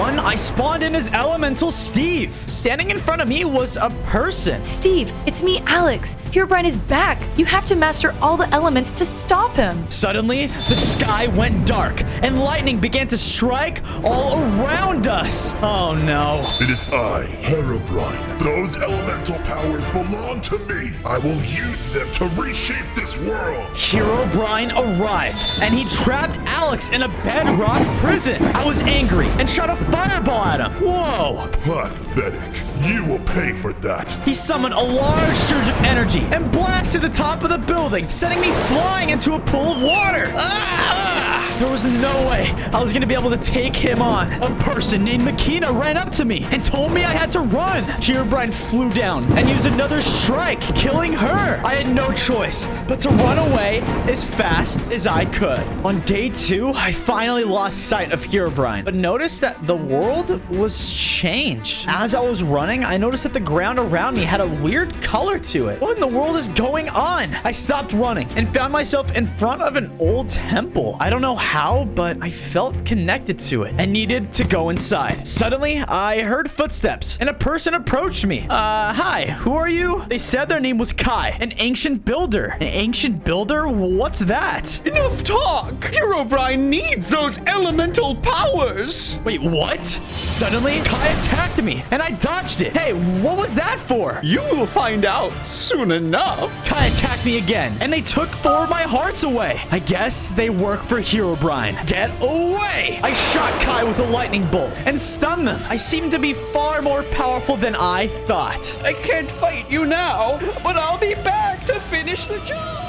one, I spawned in as Elemental Steve. Standing in front of me was a person. Steve, it's me, Alex. Herobrine is back. You have to master all the elements to stop him. Suddenly, the sky went dark, and lightning began to strike all around us. Oh no. It is I, Herobrine. Those elemental powers belong to me. I will use them to reshape this world. Herobrine arrived, and he trapped Alex in a bedrock prison. I was angry and shot a fireball at him. Whoa. Pathetic. You will pay for that. He summoned a large surge of energy and blasted the top of the building, sending me flying into a pool of water. There was no way I was going to be able to take him on. A person named Makina ran up to me and told me I had to run. Herobrine flew down and used another strike, killing her. I had no choice but to run away as fast as I could. On day 2, I finally lost sight of Herobrine, but noticed that the world was changed. As I was running, I noticed that the ground around me had a weird color to it. What in the world is going on? I stopped running and found myself in front of an old temple. I don't know how, but I felt connected to it and needed to go inside. Suddenly, I heard footsteps and a person approached me. Hi, who are you? They said their name was Kai, an ancient builder. An ancient builder? What's that? Enough talk! Herobrine needs those elemental powers! Wait, what? Suddenly, Kai attacked me and I dodged it. Hey, what was that for? You will find out soon enough. Kai attacked me again and they took 4 of my hearts away. I guess they work for Herobrine. Get away! I shot Kai with a lightning bolt and stunned them. I seem to be far more powerful than I thought. I can't fight you now, but I'll be back to finish the job.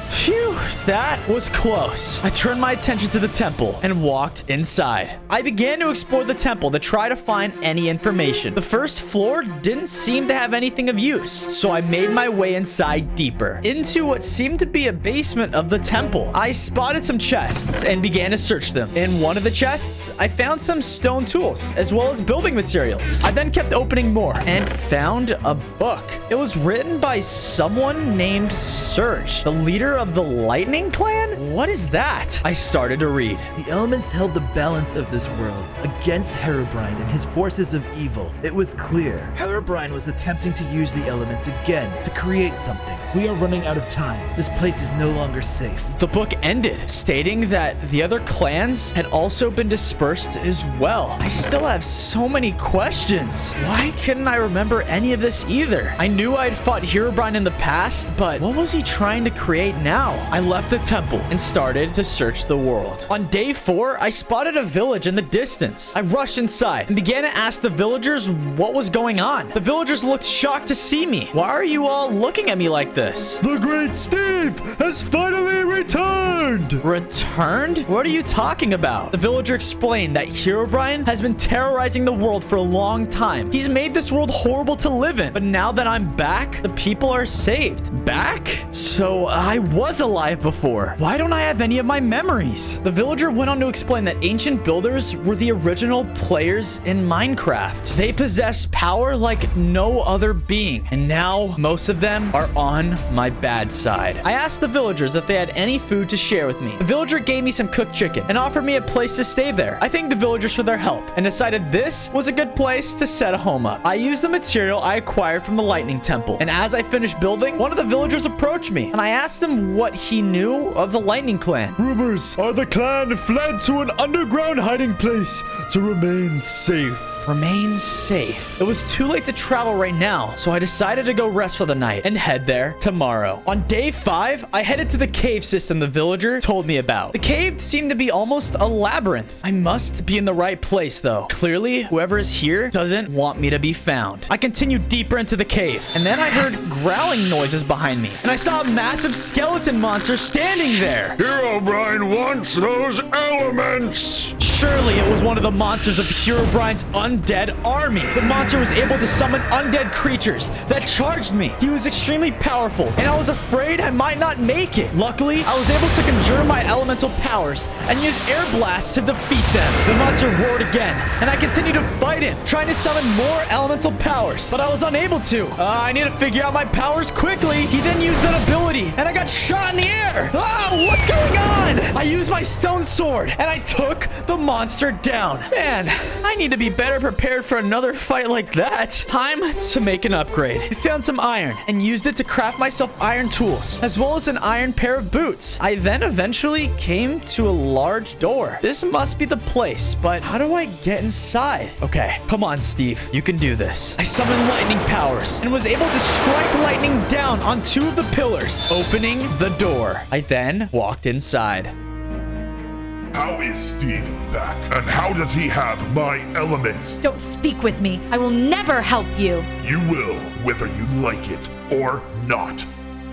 Phew, that was close. I turned my attention to the temple and walked inside. I began to explore the temple to try to find any information. The first floor didn't seem to have anything of use, so I made my way inside deeper, into what seemed to be a basement of the temple. I spotted some chests and began to search them. In one of the chests, I found some stone tools, as well as building materials. I then kept opening more and found a book. It was written by someone named Surge, the leader of the Lightning Clan? What is that? I started to read. The elements held the balance of this world against Herobrine and his forces of evil. It was clear Herobrine was attempting to use the elements again to create something. We are running out of time. This place is no longer safe. The book ended, stating that the other clans had also been dispersed as well. I still have so many questions. Why couldn't I remember any of this either? I knew I'd fought Herobrine in the past, but what was he trying to create now? I left the temple and started to search the world. On day 4, I spotted a village in the distance. I rushed inside and began to ask the villagers what was going on. The villagers looked shocked to see me. Why are you all looking at me like this? The great Steve has finally returned! Returned? What are you talking about? The villager explained that Herobrine has been terrorizing the world for a long time. He's made this world horrible to live in, but now that I'm back, the people are saved. Back? So I was alive before. Why don't I have any of my memories? The villager went on to explain that ancient builders were the original players in Minecraft. They possess power like no other being, and now most of them are on my bad side. I asked the villagers if they had any food to share with me. The villager gave me some cooked chicken and offered me a place to stay there. I thanked the villagers for their help and decided this was a good place to set a home up. I used the material I acquired from the Lightning Temple, and as I finished building, one of the villagers approached me and I asked him what he knew of the Lightning Clan. Rumors are the clan fled to an underground hiding place to remain safe. Remain safe. It was too late to travel right now, so I decided to go rest for the night and head there tomorrow. On day 5, I headed to the cave system the villager told me about. The cave seemed to be almost a labyrinth. I must be in the right place, though. Clearly, whoever is here doesn't want me to be found. I continued deeper into the cave, and then I heard growling noises behind me, and I saw a massive skeleton monster standing there. Herobrine wants those elements! Surely it was one of the monsters of Herobrine's undead army. The monster was able to summon undead creatures that charged me. He was extremely powerful, and I was afraid I might not make it. Luckily, I was able to conjure my elemental powers and use air blasts to defeat them. The monster roared again, and I continued to fight him, trying to summon more elemental powers, but I was unable to. I need to figure out my powers quickly. He then used that ability, and I got shot in the air. What's going on? I used my stone sword, and I took took the monster down. Man, I need to be better prepared for another fight like that. Time to make an upgrade. I found some iron and used it to craft myself iron tools, as well as an iron pair of boots. I then eventually came to a large door. This must be the place, but how do I get inside? Okay, come on, Steve. You can do this. I summoned lightning powers and was able to strike lightning down on 2 of the pillars, opening the door. I then walked inside. How is Steve back? And how does he have my elements? Don't speak with me. I will never help you. You will, whether you like it or not.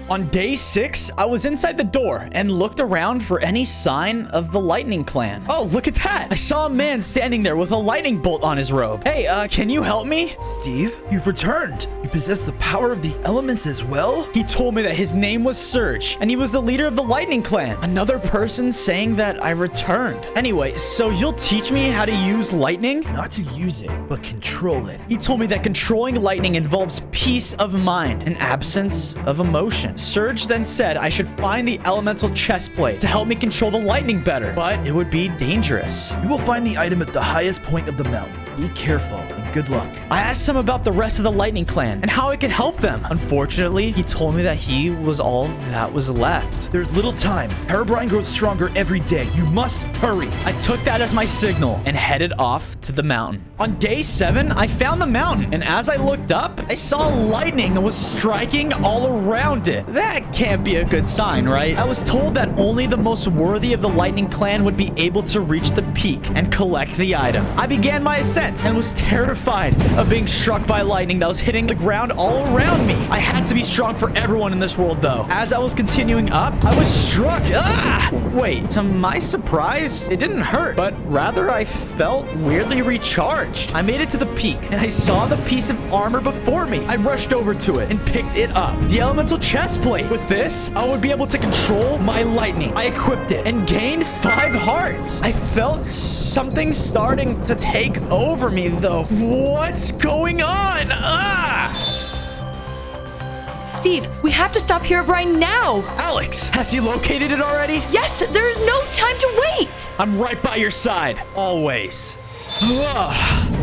On day 6, I was inside the door and looked around for any sign of the Lightning Clan. Oh, look at that. I saw a man standing there with a lightning bolt on his robe. Hey, can you help me? Steve, you've returned. You possess the power of the elements as well? He told me that his name was Surge, and he was the leader of the Lightning Clan. Another person saying that I returned. Anyway, so you'll teach me how to use lightning? Not to use it, but control it. He told me that controlling lightning involves peace of mind and absence of emotion. Surge then said I should find the elemental chest plate to help me control the lightning better, but it would be dangerous. You will find the item at the highest point of the mountain. Be careful and good luck. I asked him about the rest of the Lightning Clan and how I could help them. Unfortunately, he told me that he was all that was left. There's little time. Herobrine grows stronger every day. You must hurry. I took that as my signal and headed off to the mountain. On day 7, I found the mountain, and as I looked up, I saw lightning that was striking all around it. That can't be a good sign, right? I was told that only the most worthy of the Lightning Clan would be able to reach the peak and collect the item. I began my ascent and was terrified of being struck by lightning that was hitting the ground all around me. I had to be strong for everyone in this world, though. As I was continuing up, I was struck. Ah! Wait, to my surprise, it didn't hurt, but rather I felt weirdly recharged. I made it to the peak, and I saw the piece of armor before me. I rushed over to it and picked it up. The elemental chest plate. With this, I would be able to control my lightning. I equipped it and gained 5 hearts. I felt something starting to take over me, though. What's going on? Ah! Steve, we have to stop Herobrine now. Alex, has he located it already? Yes, there is no time to wait. I'm right by your side, always.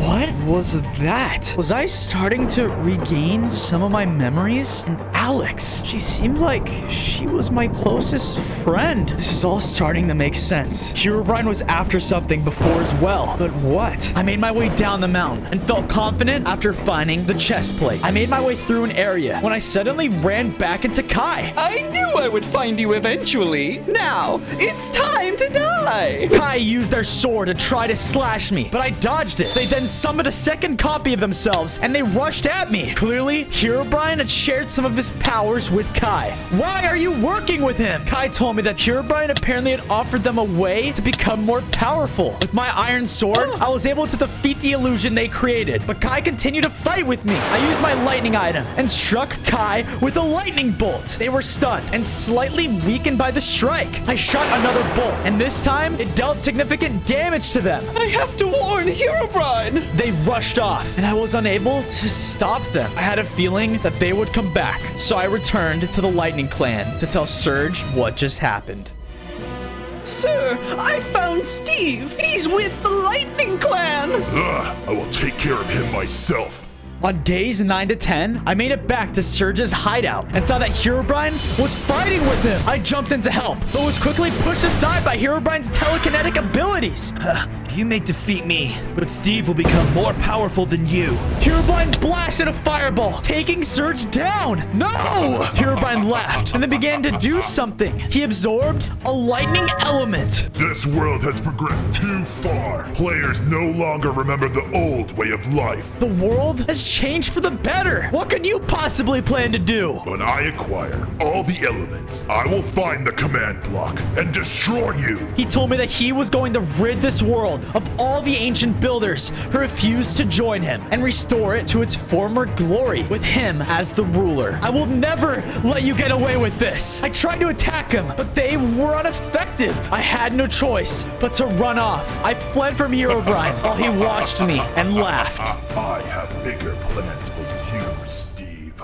What was that? Was I starting to regain some of my memories? And Alex, she seemed like she was my closest friend. This is all starting to make sense. Herobrine was after something before as well. But what? I made my way down the mountain and felt confident after finding the chest plate. I made my way through an area when I suddenly ran back into Kai. I knew I would find you eventually. Now, it's time to die. Kai used their sword to try to slash me, but I dodged it. They then summoned a second copy of themselves, and they rushed at me. Clearly, Herobrine had shared some of his powers with Kai. Why are you working with him? Kai told me that Herobrine apparently had offered them a way to become more powerful. With my iron sword, I was able to defeat the illusion they created, but Kai continued to fight with me. I used my lightning item and struck Kai with a lightning bolt. They were stunned and slightly weakened by the strike. I shot another bolt, and this time, it dealt significant damage to them. I have to warn Herobrine. They rushed off, and I was unable to stop them. I had a feeling that they would come back, so I returned to the Lightning Clan to tell Surge what just happened. Sir, I found Steve. He's with the Lightning Clan. I will take care of him myself. On days 9 to 10, I made it back to Surge's hideout and saw that Herobrine was fighting with him. I jumped in to help, but was quickly pushed aside by Herobrine's telekinetic abilities. You may defeat me, but Steve will become more powerful than you. Herobrine blasted a fireball, taking Surge down. No! Herobrine laughed and then began to do something. He absorbed a lightning element. This world has progressed too far. Players no longer remember the old way of life. The world has changed for the better. What could you possibly plan to do? When I acquire all the elements, I will find the command block and destroy you. He told me that he was going to rid this world of all the ancient builders who refused to join him and restore it to its former glory with him as the ruler. I will never let you get away with this. I tried to attack him, but they were ineffective. I had no choice but to run off. I fled from Herobrine while he watched me and laughed. I have bigger plans for you, Steve.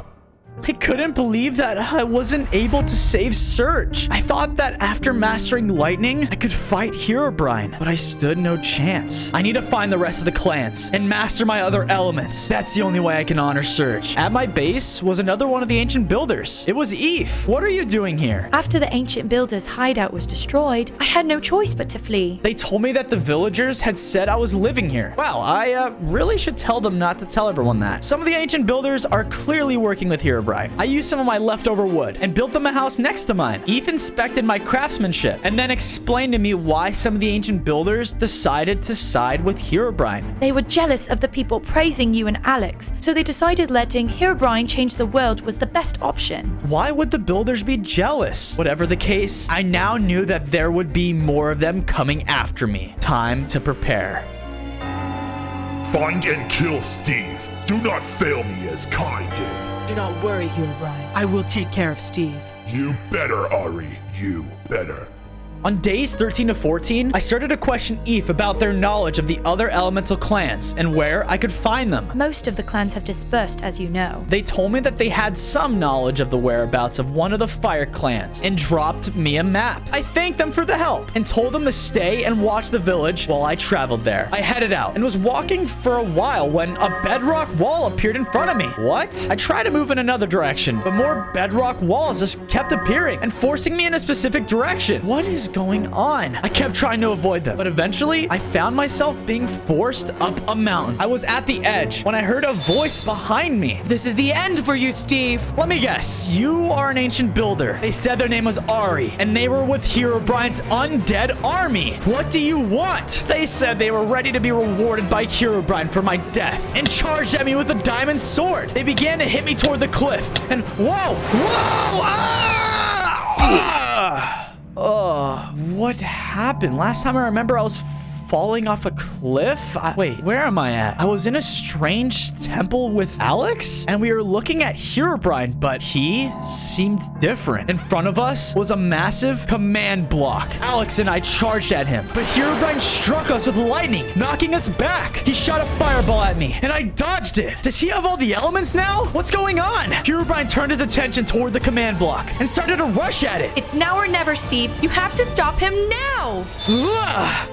I couldn't believe that I wasn't able to save Surge. I thought that after mastering lightning, I could fight Herobrine, but I stood no chance. I need to find the rest of the clans and master my other elements. That's the only way I can honor Surge. At my base was another one of the ancient builders. It was Eve. What are you doing here? After the ancient builder's hideout was destroyed, I had no choice but to flee. They told me that the villagers had said I was living here. Wow, I really should tell them not to tell everyone that. Some of the ancient builders are clearly working with Herobrine. I used some of my leftover wood and built them a house next to mine. Eve inspected my craftsmanship and then explained to me why some of the ancient builders decided to side with Herobrine. They were jealous of the people praising you and Alex, so they decided letting Herobrine change the world was the best option. Why would the builders be jealous? Whatever the case, I now knew that there would be more of them coming after me. Time to prepare. Find and kill Steve. Do not fail me as Kai did. Do not worry, Herobrine. I will take care of Steve. You better, Ari. You better. On days 13 to 14, I started to question Eve about their knowledge of the other elemental clans and where I could find them. Most of the clans have dispersed, as you know. They told me that they had some knowledge of the whereabouts of one of the fire clans and dropped me a map. I thanked them for the help and told them to stay and watch the village while I traveled there. I headed out and was walking for a while when a bedrock wall appeared in front of me. What? I tried to move in another direction, but more bedrock walls just kept appearing and forcing me in a specific direction. What is going on? I kept trying to avoid them, but eventually I found myself being forced up a mountain. I was at the edge when I heard a voice behind me. This is the end for you, Steve. Let me guess, you are an ancient builder. They said their name was Ari, and they were with Herobrine's undead army. What do you want? They said they were ready to be rewarded by Herobrine for my death, and charged at me with a diamond sword. They began to hit me toward the cliff, and whoa! What happened? Last time I remember I was falling off a cliff? Wait, where am I at? I was in a strange temple with Alex, and we were looking at Herobrine, but he seemed different. In front of us was a massive command block. Alex and I charged at him, but Herobrine struck us with lightning, knocking us back. He shot a fireball at me, and I dodged it. Does he have all the elements now? What's going on? Herobrine turned his attention toward the command block and started to rush at it. It's now or never, Steve. You have to stop him now!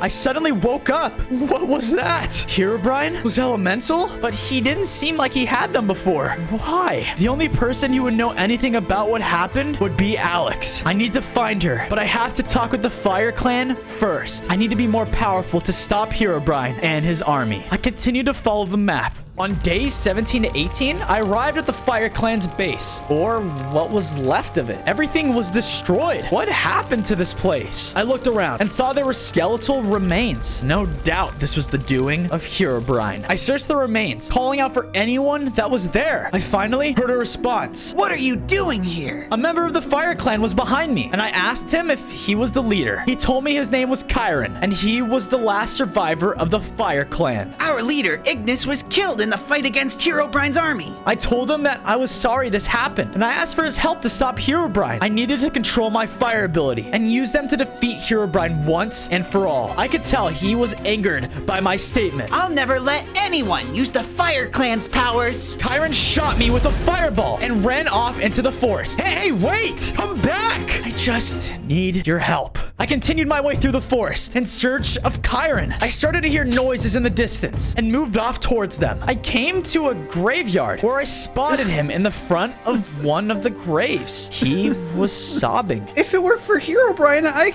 I suddenly woke up. What was that? Herobrine was elemental, but he didn't seem like he had them before. Why? The only person who would know anything about what happened would be Alex. I need to find her, but I have to talk with the Fire Clan first. I need to be more powerful to stop Herobrine and his army. I continue to follow the map. On days 17 to 18, I arrived at the Fire Clan's base, or what was left of it. Everything was destroyed. What happened to this place? I looked around and saw there were skeletal remains. No doubt this was the doing of Herobrine. I searched the remains, calling out for anyone that was there. I finally heard a response. What are you doing here? A member of the Fire Clan was behind me, and I asked him if he was the leader. He told me his name was Chiron, and he was the last survivor of the Fire Clan. Our leader, Ignis, was killed in the fight against Herobrine's army. I told him that I was sorry this happened, and I asked for his help to stop Herobrine. I needed to control my fire ability and use them to defeat Herobrine once and for all. I could tell he was angered by my statement. I'll never let anyone use the Fire Clan's powers. Chiron shot me with a fireball and ran off into the forest. Hey, wait! Come back! I just need your help. I continued my way through the forest in search of Chiron. I started to hear noises in the distance and moved off towards them. I came to a graveyard where I spotted him in the front of one of the graves. He was sobbing. If it were for Herobrine, I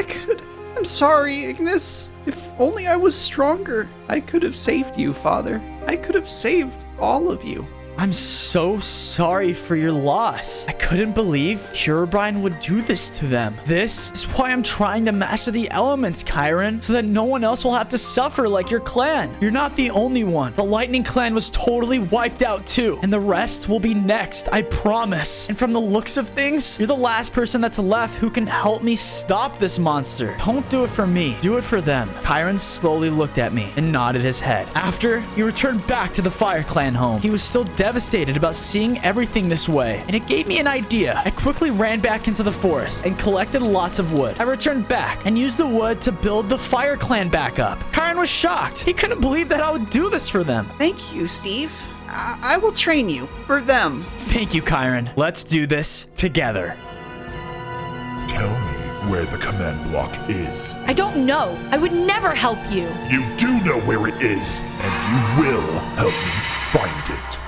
could... I'm sorry, Ignis. If only I was stronger, I could have saved you, Father. I could have saved all of you. I'm so sorry for your loss. I couldn't believe Herobrine would do this to them. This is why I'm trying to master the elements, Chiron, so that no one else will have to suffer like your clan. You're not the only one. The Lightning Clan was totally wiped out too, and the rest will be next, I promise. And from the looks of things, you're the last person that's left who can help me stop this monster. Don't do it for me. Do it for them. Chiron slowly looked at me and nodded his head. After, he returned back to the Fire Clan home. He was still devastated about seeing everything this way, and it gave me an idea. I quickly ran back into the forest and collected lots of wood. I returned back and used the wood to build the fire clan back up. Chiron was shocked. He couldn't believe that I would do this for them. Thank you, Steve. I will train you for them. Thank you, Chiron. Let's do this together. Tell me where the command block is. I don't know. I would never help you. You do know where it is, and you will help me find it.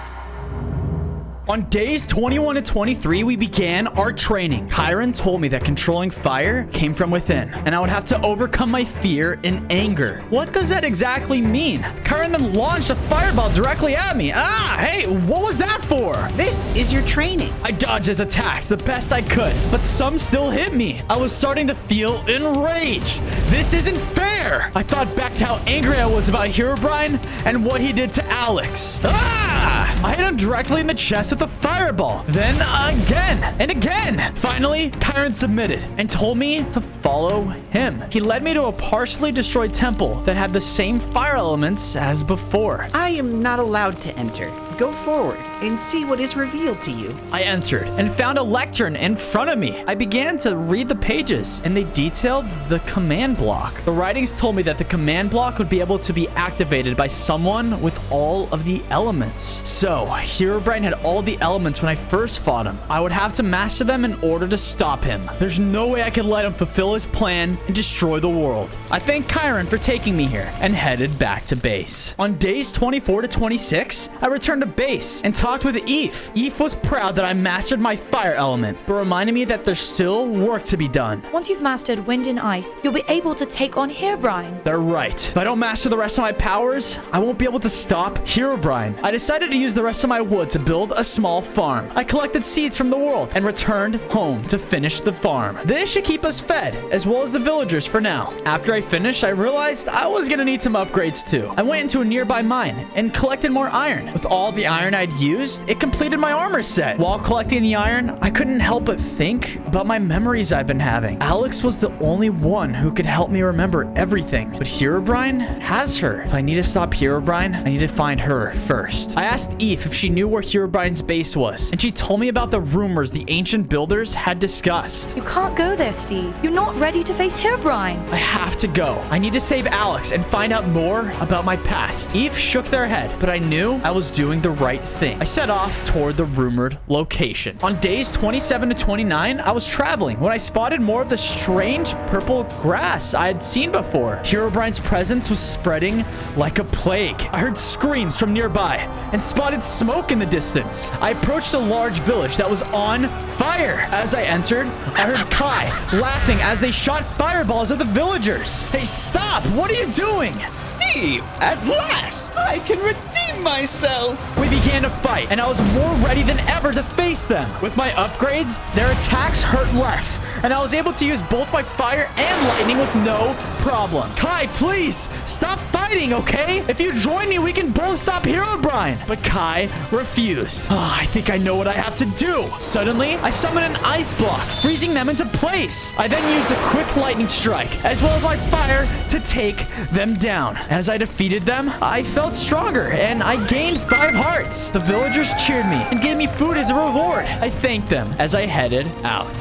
On days 21 to 23, we began our training. Chiron told me that controlling fire came from within, and I would have to overcome my fear and anger. What does that exactly mean? Chiron then launched a fireball directly at me. Hey, what was that for? This is your training. I dodged his attacks the best I could, but some still hit me. I was starting to feel enraged. This isn't fair. I thought back to how angry I was about Herobrine and what he did to Alex. I hit him directly in the chest with a fireball. Then again and again. Finally, Chiron submitted and told me to follow him. He led me to a partially destroyed temple that had the same fire elements as before. I am not allowed to enter. Go forward and see what is revealed to you. I entered and found a lectern in front of me. I began to read the pages, and they detailed the command block. The writings told me that the command block would be able to be activated by someone with all of the elements. So, Herobrine had all the elements when I first fought him. I would have to master them in order to stop him. There's no way I could let him fulfill his plan and destroy the world. I thanked Chiron for taking me here and headed back to base. On days 24 to 26, I returned to base and talked with Eve. Eve was proud that I mastered my fire element, but reminded me that there's still work to be done. Once you've mastered wind and ice, you'll be able to take on Herobrine. They're right. If I don't master the rest of my powers, I won't be able to stop Herobrine. I decided to use the rest of my wood to build a small farm. I collected seeds from the world and returned home to finish the farm. This should keep us fed, as well as the villagers for now. After I finished, I realized I was gonna need some upgrades too. I went into a nearby mine and collected more iron. With all the iron I'd used, it completed my armor set. While collecting the iron, I couldn't help but think about my memories I've been having. Alex was the only one who could help me remember everything, but Herobrine has her. If I need to stop Herobrine, I need to find her first. I asked Eve if she knew where Herobrine's base was, and she told me about the rumors the ancient builders had discussed. You can't go there, Steve. You're not ready to face Herobrine. I have to go. I need to save Alex and find out more about my past. Eve shook their head, but I knew I was doing the right thing. I set off toward the rumored location. On days 27 to 29, I was traveling when I spotted more of the strange purple grass I had seen before. Herobrine's presence was spreading like a plague. I heard screams from nearby and spotted smoke in the distance. I approached a large village that was on fire. As I entered, I heard Kai laughing as they shot fireballs at the villagers. Hey, stop! What are you doing? Steve, at last, I can redeem myself. We began to fight, and I was more ready than ever to face them. With my upgrades, their attacks hurt less, and I was able to use both my fire and lightning with no problem. Kai, please, stop fighting, okay? If you join me, we can both stop Herobrine. But Kai refused. I think I know what I have to do. Suddenly, I summoned an ice block, freezing them into place. I then used a quick lightning strike, as well as my fire, to take them down. As I defeated them, I felt stronger, and I gained 5 hearts. The villagers cheered me and gave me food as a reward. I thanked them as I headed out.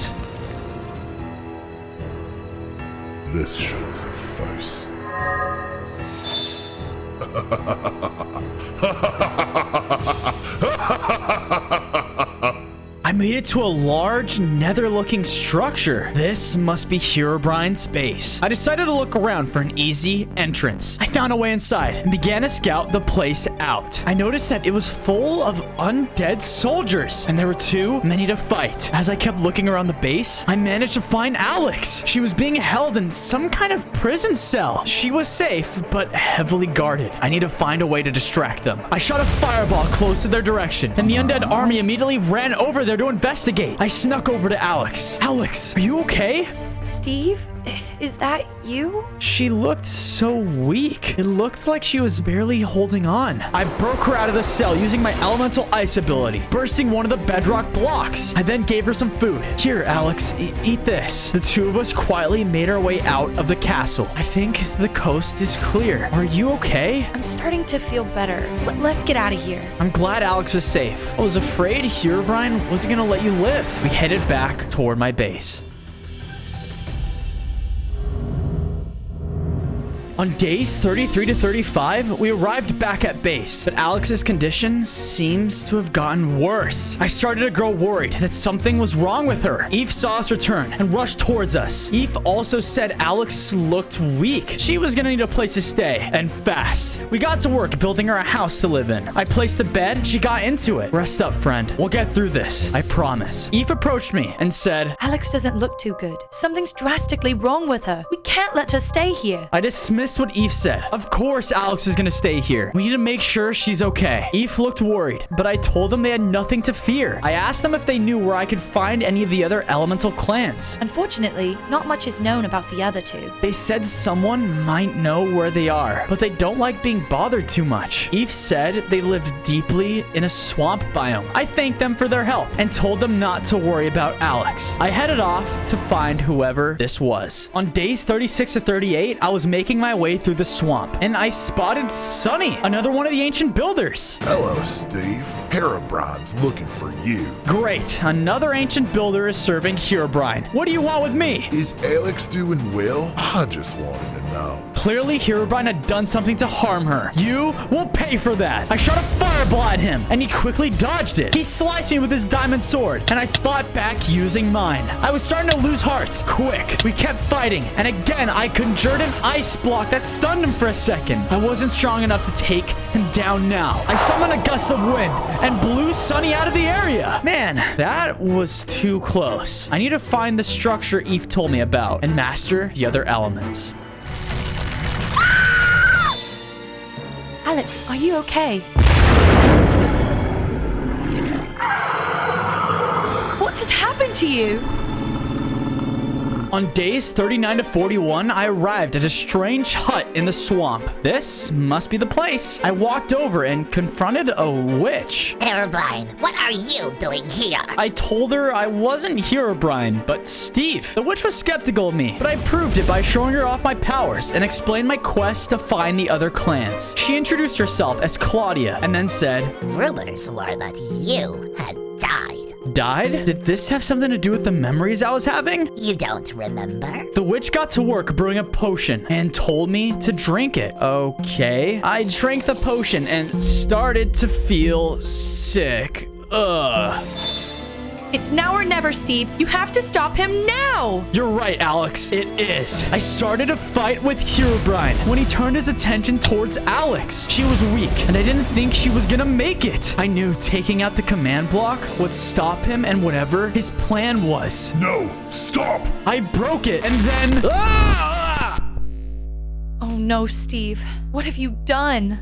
This should suffice. I made it to a large nether-looking structure. This must be Herobrine's base. I decided to look around for an easy entrance. I found a way inside and began to scout the place out. I noticed that it was full of undead soldiers, and there were too many to fight. As I kept looking around the base, I managed to find Alex. She was being held in some kind of prison cell. She was safe, but heavily guarded. I need to find a way to distract them. I shot a fireball close to their direction, and the undead army immediately ran over there to investigate. I snuck over to Alex. Alex, are you okay? Steve? Is that you? She looked so weak. It looked like she was barely holding on. I broke her out of the cell using my elemental ice ability, bursting one of the bedrock blocks. I then gave her some food. Here, Alex, eat this. The two of us quietly made our way out of the castle. I think the coast is clear. Are you okay? I'm starting to feel better. Let's get out of here. I'm glad Alex was safe. I was afraid Herobrine wasn't gonna let you live. We headed back toward my base. On days 33 to 35, we arrived back at base, but Alex's condition seems to have gotten worse. I started to grow worried that something was wrong with her. Eve saw us return and rushed towards us. Eve also said Alex looked weak. She was gonna need a place to stay, and fast. We got to work building her a house to live in. I placed the bed, she got into it. Rest up, friend. We'll get through this, I promise. Eve approached me and said, Alex doesn't look too good. Something's drastically wrong with her. We can't let her stay here. I dismissed what Eve said. Of course Alex is gonna stay here. We need to make sure she's okay. Eve looked worried, but I told them they had nothing to fear. I asked them if they knew where I could find any of the other elemental clans. Unfortunately, not much is known about the other two. They said someone might know where they are, but they don't like being bothered too much. Eve said they lived deeply in a swamp biome. I thanked them for their help and told them not to worry about Alex. I headed off to find whoever this was. On days 36 to 38, I was making my way through the swamp, and I spotted Sunny, another one of the ancient builders. Hello, Steve. Herobrine's looking for you. Great. Another ancient builder is serving Herobrine. What do you want with me? Is Alex doing well? I just wanted to know. Clearly, Herobrine had done something to harm her. You will pay for that. I shot a fireball at him, and he quickly dodged it. He sliced me with his diamond sword, and I fought back using mine. I was starting to lose hearts. Quick. We kept fighting, and again, I conjured an ice block that stunned him for a second. I wasn't strong enough to take him down now. I summoned a gust of wind and blew Sunny out of the area. Man, that was too close. I need to find the structure Eve told me about and master the other elements. Alex, are you okay? What has happened to you? On days 39 to 41, I arrived at a strange hut in the swamp. This must be the place. I walked over and confronted a witch. Herobrine, what are you doing here? I told her I wasn't Herobrine, but Steve. The witch was skeptical of me, but I proved it by showing her off my powers and explained my quest to find the other clans. She introduced herself as Claudia and then said, Rumors were that you had died. Died? Did this have something to do with the memories I was having? You don't remember? The witch got to work brewing a potion and told me to drink it. Okay. I drank the potion and started to feel sick. Ugh. It's now or never, Steve. You have to stop him now. You're right, Alex. It is. I started a fight with Herobrine when he turned his attention towards Alex. She was weak, and I didn't think she was gonna make it. I knew taking out the command block would stop him and whatever his plan was. No, stop! I broke it, and then... Ah! Oh no, Steve. What have you done?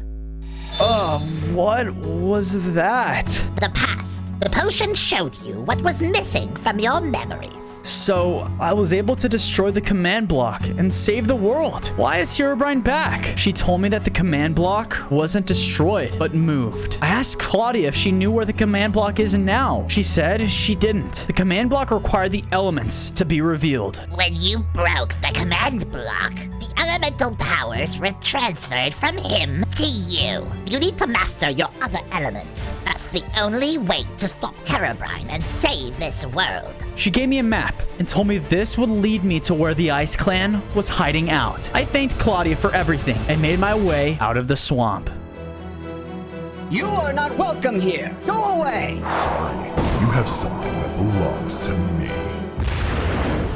What was that? The past. The potion showed you what was missing from your memories. So, I was able to destroy the command block and save the world. Why is Herobrine back? She told me that the command block wasn't destroyed, but moved. I asked Claudia if she knew where the command block is now. She said she didn't. The command block required the elements to be revealed. When you broke the command block, the elemental powers were transferred from him to you. You need to master your other elements. That's the only way to stop Herobrine and save this world. She gave me a map and told me this would lead me to where the Ice Clan was hiding out. I thanked Claudia for everything and made my way out of the swamp. You are not welcome here. Go away. Sorry, you have something that belongs to me.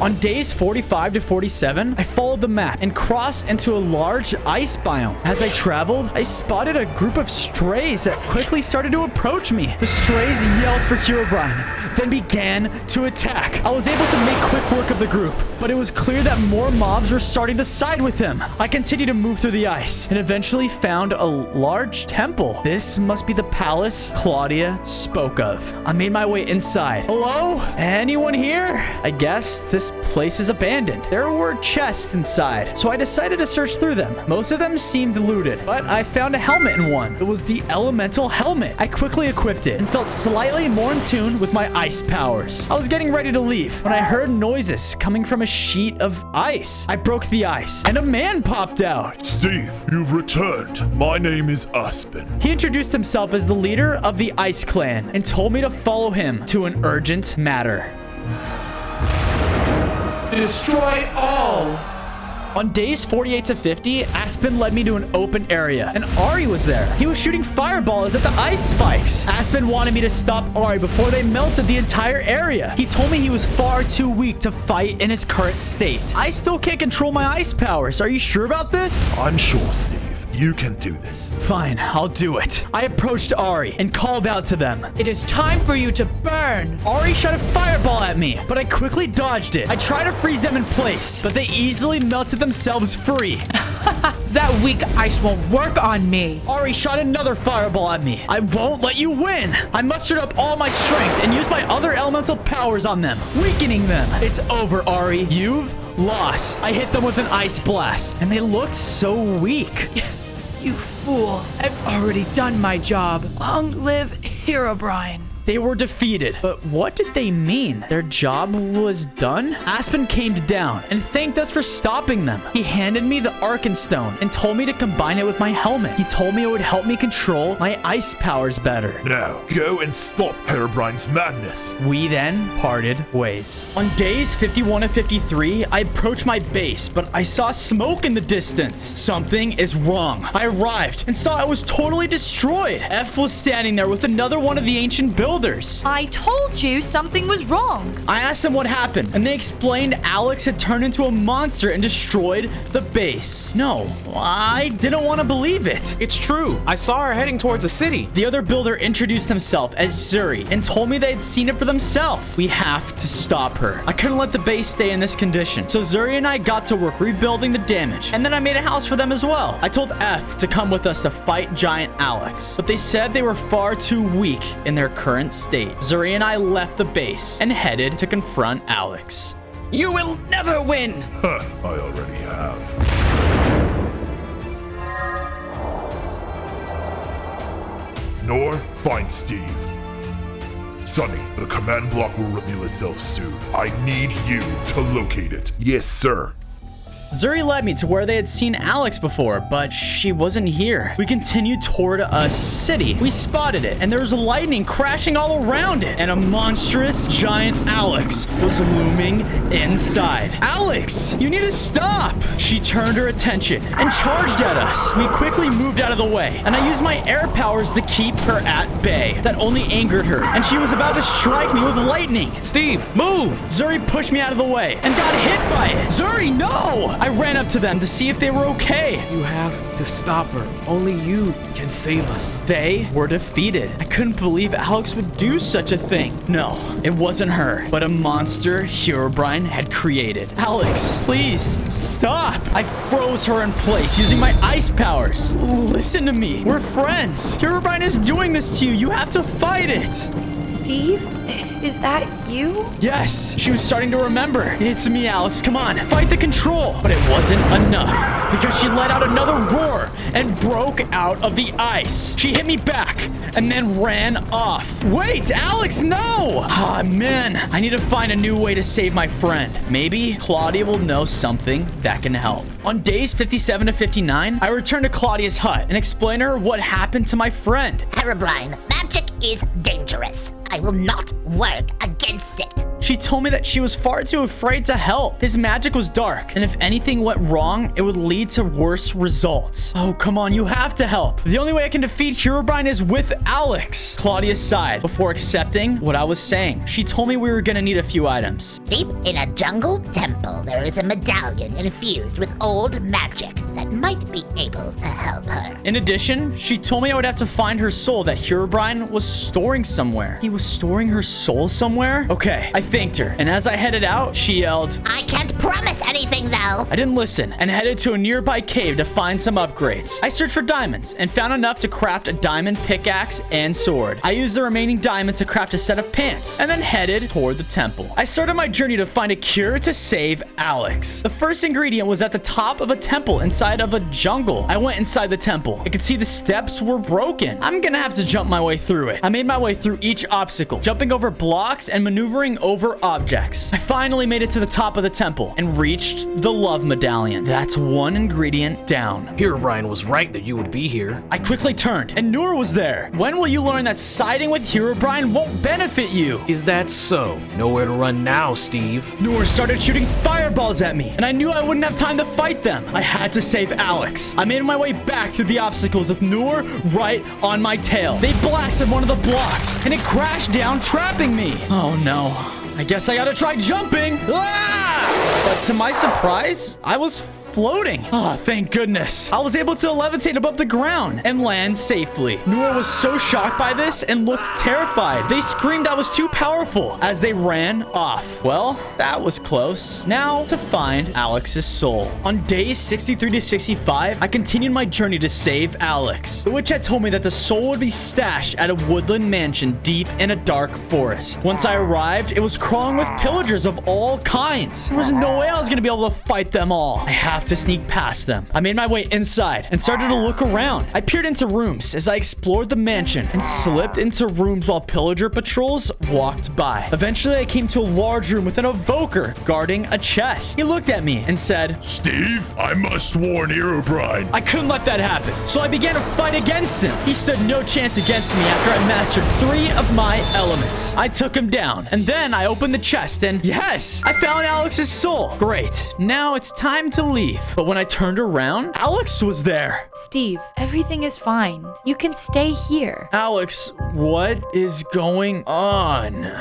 On days 45 to 47, I followed the map and crossed into a large ice biome. As I traveled, I spotted a group of strays that quickly started to approach me. The strays yelled for Herobrine, then began to attack. I was able to make quick work of the group, but it was clear that more mobs were starting to side with him. I continued to move through the ice and eventually found a large temple. This must be the palace Claudia spoke of. I made my way inside. Hello? Anyone here? I guess this this place is abandoned. There were chests inside, so I decided to search through them. Most of them seemed looted, but I found a helmet in one. It was the elemental helmet. I quickly equipped it and felt slightly more in tune with my ice powers. I was getting ready to leave when I heard noises coming from a sheet of ice. I broke the ice and a man popped out. Steve, you've returned. My name is Aspen. He introduced himself as the leader of the Ice Clan and told me to follow him to an urgent matter. Destroy all! On days 48 to 50, Aspen led me to an open area, and Ari was there. He was shooting fireballs at the ice spikes. Aspen wanted me to stop Ari before they melted the entire area. He told me he was far too weak to fight in his current state. I still can't control my ice powers. Are you sure about this? I'm sure, Steve. You can do this. Fine, I'll do it. I approached Ari and called out to them. It is time for you to burn. Ari shot a fireball at me, but I quickly dodged it. I tried to freeze them in place, but they easily melted themselves free. That weak ice won't work on me. Ari shot another fireball at me. I won't let you win. I mustered up all my strength and used my other elemental powers on them, weakening them. It's over, Ari. You've lost. I hit them with an ice blast, and they looked so weak. You fool. I've already done my job. Long live Herobrine. They were defeated. But what did they mean? Their job was done? Aspen came down and thanked us for stopping them. He handed me the Arkenstone and told me to combine it with my helmet. He told me it would help me control my ice powers better. Now, go and stop Herobrine's madness. We then parted ways. On days 51 and 53, I approached my base, but I saw smoke in the distance. Something is wrong. I arrived and saw it was totally destroyed. F was standing there with another one of the ancient buildings. I told you something was wrong. I asked them what happened, and they explained Alex had turned into a monster and destroyed the base. No, I didn't want to believe it. It's true. I saw her heading towards a city. The other builder introduced himself as Zuri and told me they had seen it for themselves. We have to stop her. I couldn't let the base stay in this condition, so Zuri and I got to work rebuilding the damage, and then I made a house for them as well. I told F to come with us to fight Giant Alex, but they said they were far too weak in their current state. Zuri and I left the base and headed to confront Alex. You will never win. Huh, I already have. Nor, find Steve. Sonny, the command block will reveal itself soon. I need you to locate it. Yes, sir. Zuri led me to where they had seen Alex before, but she wasn't here. We continued toward a city. We spotted it, and there was lightning crashing all around it, and a monstrous giant Alex was looming inside. Alex, you need to stop! She turned her attention and charged at us. We quickly moved out of the way, and I used my air powers to keep her at bay. That only angered her, and she was about to strike me with lightning. Steve, move! Zuri pushed me out of the way and got hit by it. Zuri, no! I ran up to them to see if they were okay. You have to stop her. Only you can save us. They were defeated. I couldn't believe Alex would do such a thing. No, it wasn't her, but a monster Herobrine had created. Alex, please, stop. I froze her in place using my ice powers. Listen to me. We're friends. Herobrine is doing this to you. You have to fight it. Steve? Is that you? Yes, she was starting to remember. It's me, Alex. Come on, fight the control. But it wasn't enough because she let out another roar and broke out of the ice. She hit me back and then ran off. Wait, Alex, no! Ah, man, I need to find a new way to save my friend. Maybe Claudia will know something that can help. On days 57 to 59, I returned to Claudia's hut and explained to her what happened to my friend. Herobrine, magic is dangerous. I will not work against it. She told me that she was far too afraid to help. His magic was dark, and if anything went wrong, it would lead to worse results. Oh, come on, you have to help. The only way I can defeat Herobrine is with Alex. Claudia sighed before accepting what I was saying. She told me we were gonna need a few items. Deep in a jungle temple, there is a medallion infused with old magic that might be able to help her. In addition, she told me I would have to find her soul that Herobrine was storing somewhere. He was storing her soul somewhere? Okay, I thanked her, and as I headed out, she yelled, I can't promise anything, though. I didn't listen and headed to a nearby cave to find some upgrades. I searched for diamonds and found enough to craft a diamond pickaxe and sword. I used the remaining diamonds to craft a set of pants and then headed toward the temple. I started my journey to find a cure to save Alex. The first ingredient was at the top of a temple inside of a jungle. I went inside the temple. I could see the steps were broken. I'm gonna have to jump my way through it. I made my way through each obstacle, jumping over blocks and maneuvering over objects. I finally made it to the top of the temple and reached the love medallion. That's one ingredient down. Herobrine was right that you would be here. I quickly turned and Noor was there. When will you learn that siding with Herobrine won't benefit you? Is that so? Nowhere to run now, Steve. Noor started shooting fireballs at me, and I knew I wouldn't have time to fight them. I had to save Alex. I made my way back through the obstacles with Noor right on my tail. They blasted one of the blocks, and it crashed down, trapping me. Oh no. I guess I gotta try jumping. Ah! But to my surprise, I was floating. Oh, thank goodness. I was able to levitate above the ground and land safely. Noor was so shocked by this and looked terrified. They screamed I was too powerful as they ran off. Well, that was close. Now to find Alex's soul. On days 63 to 65, I continued my journey to save Alex. The witch had told me that the soul would be stashed at a woodland mansion deep in a dark forest. Once I arrived, it was crawling with pillagers of all kinds. There was no way I was gonna be able to fight them all. I have to sneak past them. I made my way inside and started to look around. I peered into rooms as I explored the mansion and slipped into rooms while pillager patrols walked by. Eventually, I came to a large room with an evoker guarding a chest. He looked at me and said, Steve, I must warn Herobrine. I couldn't let that happen, so I began to fight against him. He stood no chance against me after I mastered 3 of my elements. I took him down, and then I opened the chest and yes, I found Alex's soul. Great. Now it's time to leave. But when I turned around, Alex was there. Steve, everything is fine. You can stay here. Alex, what is going on?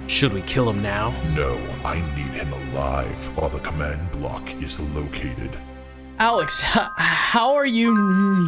Should we kill him now? No, I need him alive while the command block is located. Alex, how are you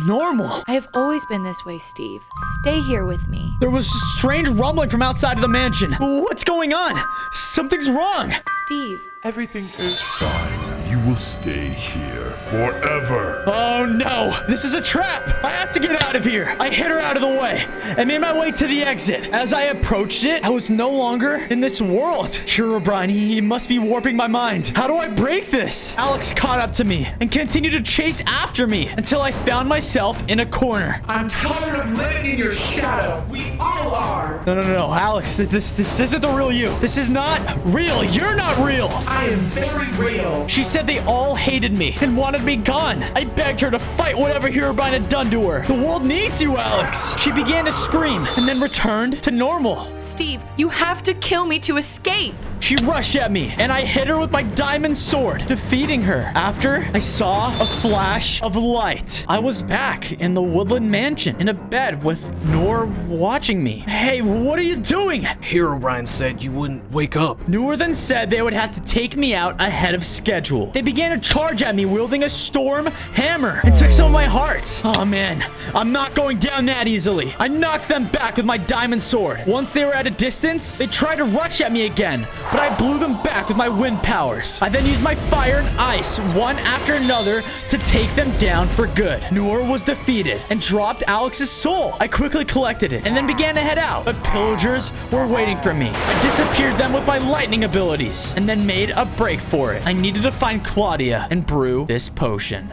normal? I have always been this way, Steve. Stay here with me. There was a strange rumbling from outside of the mansion. What's going on? Something's wrong. Steve. Everything is fine. You will stay here forever. Oh no, this is a trap. I have to get out of here. I hit her out of the way and made my way to the exit. As I approached it, I was no longer in this world. Herobrine, he must be warping my mind. How do I break this? Alex caught up to me and continued to chase after me until I found myself in a corner. I'm tired of living in your shadow. We all are. No, Alex, this isn't the real you. This is not real. You're not real. I am very real. She said they all hated me and wanted me gone. I begged her to fight whatever Herobrine had done to her. The world needs you, Alex. She began to scream and then returned to normal. Steve, you have to kill me to escape. She rushed at me and I hit her with my diamond sword, defeating her. After I saw a flash of light, I was back in the woodland mansion in a bed with Noor watching me. Hey, what are you doing? Herobrine said you wouldn't wake up. Noor then said they would have to take me out ahead of schedule. They began to charge at me wielding a storm hammer and took some of my hearts. Oh man, I'm not going down that easily. I knocked them back with my diamond sword. Once they were at a distance, they tried to rush at me again, but I blew them back with my wind powers. I then used my fire and ice one after another to take them down for good. Noor was defeated and dropped Alex's soul. I quickly collected it and then began to head out, but pillagers were waiting for me. I disappeared them with my lightning abilities and then made a break for it. I needed to find Claudia and brew this potion.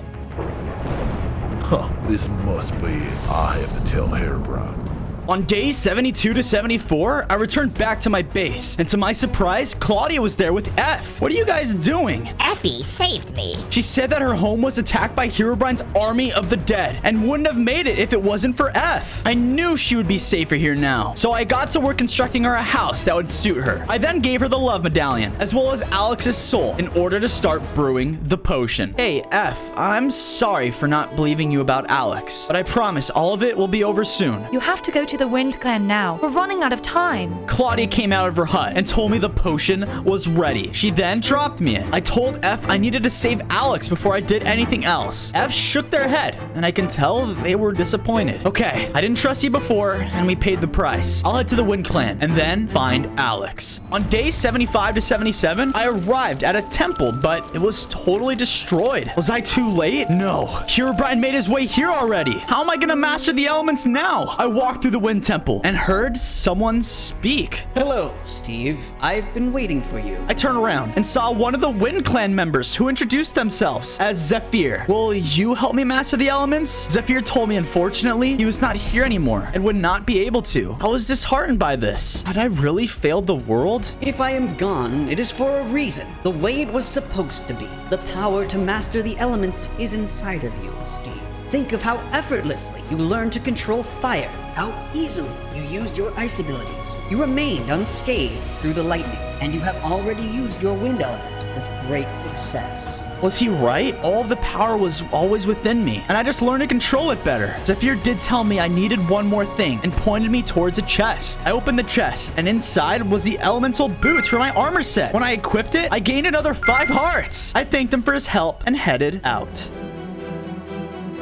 Huh, this must be it. I have to tell Herobrine. On days 72 to 74, I returned back to my base, and to my surprise, Claudia was there with F. What are you guys doing? Effie saved me. She said that her home was attacked by Herobrine's army of the dead, and wouldn't have made it if it wasn't for F. I knew she would be safer here now, so I got to work constructing her a house that would suit her. I then gave her the love medallion, as well as Alex's soul, in order to start brewing the potion. Hey, F, I'm sorry for not believing you about Alex, but I promise all of it will be over soon. You have to go to to the Wind Clan now. We're running out of time. Claudia came out of her hut and told me the potion was ready. She then dropped me it. I told F I needed to save Alex before I did anything else. F shook their head, and I can tell that they were disappointed. Okay, I didn't trust you before, and we paid the price. I'll head to the Wind Clan and then find Alex. On days 75 to 77, I arrived at a temple, but it was totally destroyed. Was I too late? No. Herobrine made his way here already. How am I gonna master the elements now? I walked through the Wind Temple and heard someone speak. Hello, Steve. I've been waiting for you. I turned around and saw one of the Wind Clan members who introduced themselves as Zephyr. Will you help me master the elements? Zephyr told me unfortunately he was not here anymore and would not be able to. I was disheartened by this. Had I really failed the world? If I am gone, it is for a reason. The way it was supposed to be. The power to master the elements is inside of you, Steve. Think of how effortlessly you learned to control fire, how easily you used your ice abilities. You remained unscathed through the lightning, and you have already used your wind element with great success. Was he right? All of the power was always within me, and I just learned to control it better. Zephyr did tell me I needed one more thing and pointed me towards a chest. I opened the chest, and inside was the elemental boots for my armor set. When I equipped it, I gained another 5 hearts. I thanked him for his help and headed out.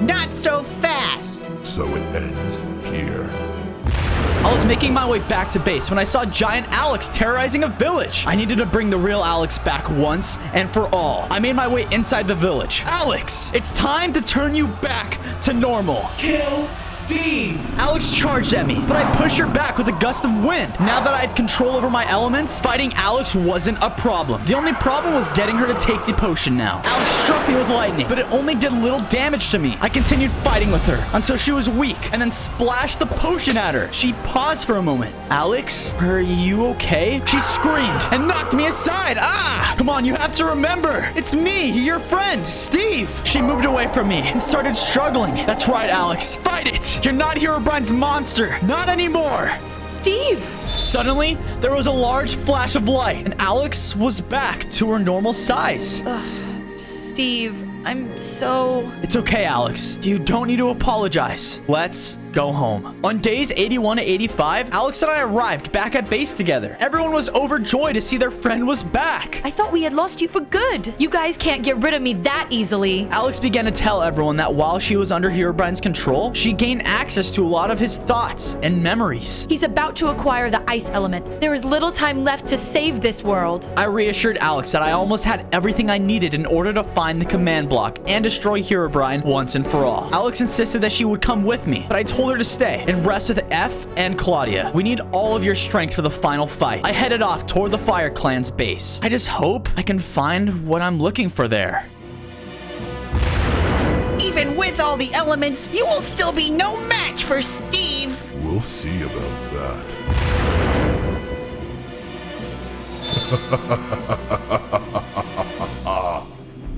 Not so fast! So it ends here. I was making my way back to base when I saw giant Alex terrorizing a village. I needed to bring the real Alex back once and for all. I made my way inside the village. Alex, it's time to turn you back to normal. Kill Steve! Alex charged at me, but I pushed her back with a gust of wind. Now that I had control over my elements, fighting Alex wasn't a problem. The only problem was getting her to take the potion now. Alex struck me with lightning, but it only did little damage to me. I continued fighting with her until she was weak and then splashed the potion at her. She paused for a moment. Alex, are you okay? She screamed and knocked me aside. Ah! Come on, you have to remember. It's me, your friend, Steve. She moved away from me and started struggling. That's right, Alex. Fight it. You're not Herobrine's monster. Not anymore. Steve! Suddenly, there was a large flash of light, and Alex was back to her normal size. Steve, I'm so... It's okay, Alex. You don't need to apologize. Let's go home. On days 81 to 85, Alex and I arrived back at base together. Everyone was overjoyed to see their friend was back. I thought we had lost you for good. You guys can't get rid of me that easily. Alex began to tell everyone that while she was under Herobrine's control, she gained access to a lot of his thoughts and memories. He's about to acquire the ice element. There is little time left to save this world. I reassured Alex that I almost had everything I needed in order to find the command block and destroy Herobrine once and for all. Alex insisted that she would come with me, but I told her to stay and rest with F and Claudia. We need all of your strength for the final fight. I headed off toward the Fire Clan's base. I just hope I can find what I'm looking for there. Even with all the elements, you will still be no match for Steve! We'll see about that.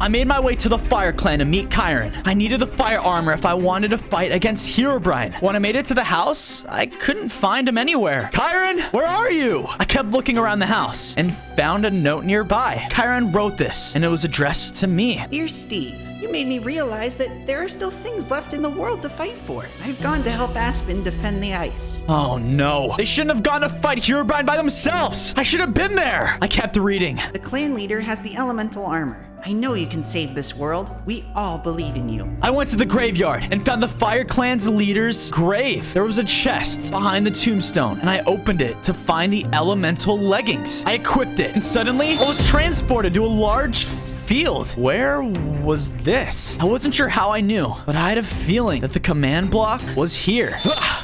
I made my way to the Fire Clan to meet Chiron. I needed the fire armor if I wanted to fight against Herobrine. When I made it to the house, I couldn't find him anywhere. Chiron, where are you? I kept looking around the house and found a note nearby. Chiron wrote this, and it was addressed to me. Dear Steve, you made me realize that there are still things left in the world to fight for. I've gone to help Aspen defend the ice. Oh no, they shouldn't have gone to fight Herobrine by themselves. I should have been there. I kept reading. The clan leader has the elemental armor. I know you can save this world. We all believe in you. I went to the graveyard and found the Fire Clan's leader's grave. There was a chest behind the tombstone, and I opened it to find the elemental leggings. I equipped it, and suddenly I was transported to a large field. Where was this? I wasn't sure how I knew, but I had a feeling that the command block was here.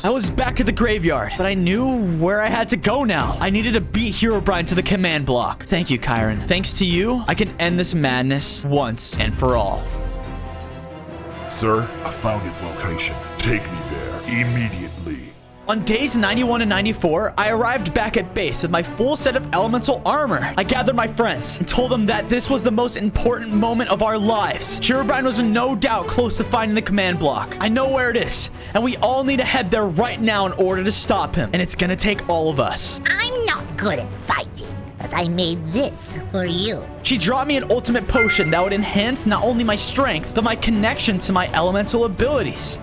I was back at the graveyard, but I knew where I had to go now. I needed to beat Herobrine to the command block. Thank you, Chiron. Thanks to you, I can end this madness once and for all. Sir, I found its location. Take me there immediately. On days 91 and 94, I arrived back at base with my full set of elemental armor. I gathered my friends and told them that this was the most important moment of our lives. Herobrine was no doubt close to finding the command block. I know where it is, and we all need to head there right now in order to stop him, and it's gonna take all of us. I'm not good at fighting, but I made this for you. She dropped me an ultimate potion that would enhance not only my strength, but my connection to my elemental abilities.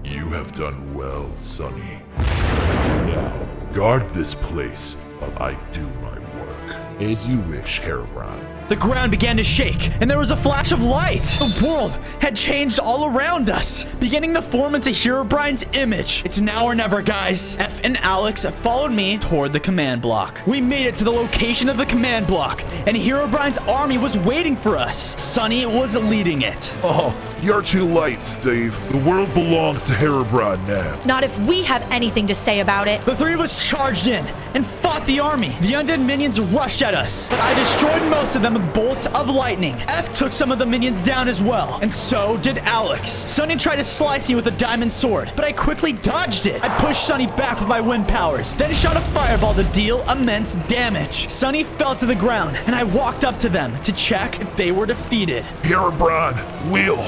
You have done well, Sonny. Now, guard this place while I do my work. As you wish, Herobrine. The ground began to shake, and there was a flash of light. The world had changed all around us, beginning to form into Herobrine's image. It's now or never, guys. F and Alex followed me toward the command block. We made it to the location of the command block, and Herobrine's army was waiting for us. Sonny was leading it. Oh, you're too late, Steve. The world belongs to Herobrine now. Not if we have anything to say about it. The three of us charged in and fought the army. The undead minions rushed at us, but I destroyed most of them with bolts of lightning. F took some of the minions down as well, and so did Alex. Sonny tried to slice me with a diamond sword, but I quickly dodged it. I pushed Sonny back with my wind powers, then shot a fireball to deal immense damage. Sonny fell to the ground, and I walked up to them to check if they were defeated. Herobrine will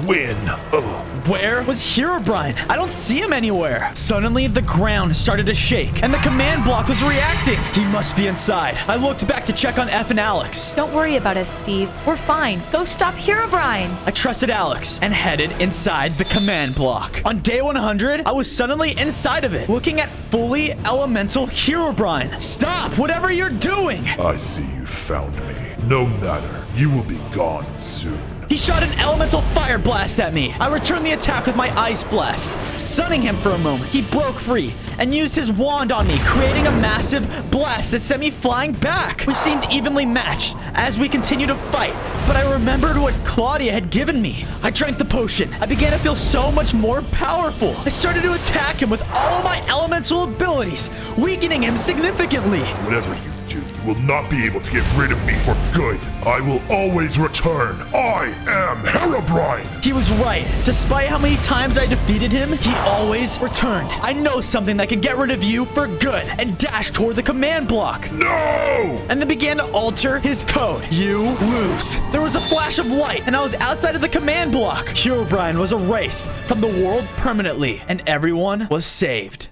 win. Ugh. Where was Herobrine? I don't see him anywhere. Suddenly, the ground started to shake, and the command block was reacting. He must be inside. I looked back to check on F and Alex. Don't worry about us, Steve. We're fine. Go stop Herobrine. I trusted Alex and headed inside the command block. On day 100, I was suddenly inside of it, looking at fully elemental Herobrine. Stop whatever you're doing! I see you found me. No matter, you will be gone soon. He shot an elemental fire blast at me. I returned the attack with my ice blast. Stunning him for a moment, he broke free and used his wand on me, creating a massive blast that sent me flying back. We seemed evenly matched as we continued to fight, but I remembered what Claudia had given me. I drank the potion. I began to feel so much more powerful. I started to attack him with all of my elemental abilities, weakening him significantly. Whatever you do, you will not be able to get rid of me for good. I will always return. I am Herobrine. He was right. Despite how many times I defeated him, he always returned. I know something that can get rid of you for good, and dashed toward the command block. No! And then began to alter his code. You lose. There was a flash of light, and I was outside of the command block. Herobrine was erased from the world permanently, and everyone was saved.